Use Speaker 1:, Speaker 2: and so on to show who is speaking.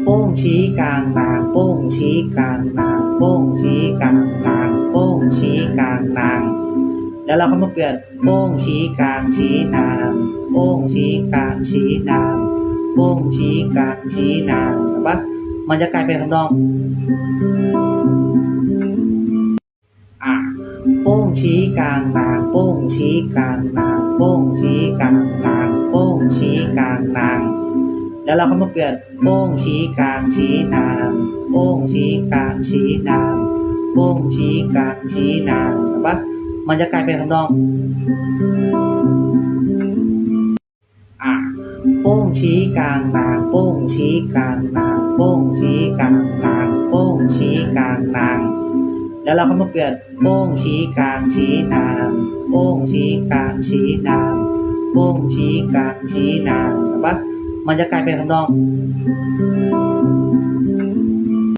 Speaker 1: โป้งชี้กลางนางโป้งชี้กลางนางโป้งชี้กลางนางโป้งชี้กลางนางแล้วเราเข้ามาเปลี่ยนโป้งชี้กลางชี้นางโป้งชี้กลางชี้นางโป้งชี้กลางชี้นางถูกปะมันจะกลายเป็นทำนองโป้งชี้กลางนางโป้งชี้กลางนางโป้งชี้กลางนางโป้งชี้กลางนางแล้วเราเข้ามาเปลี่ยนโป้งชี้กลางชี้นางโป้งชี้กลางชี้นางโป้งชี้กลางชี้นางถูกปะมันจะกลายเป็นทำนองโป้งชี้กลางนางโป้งชี้กลางนางโป้งชี้กลางนางโป้งชี้กลางนางแล้วเราเข้ามาเปลี่ยนโป้งชี้กลางชี้นางโป้งชี้กลางชี้นางโป้งชี้กลางชี้นางถูกปะมันจะกลายเป็นทำนอง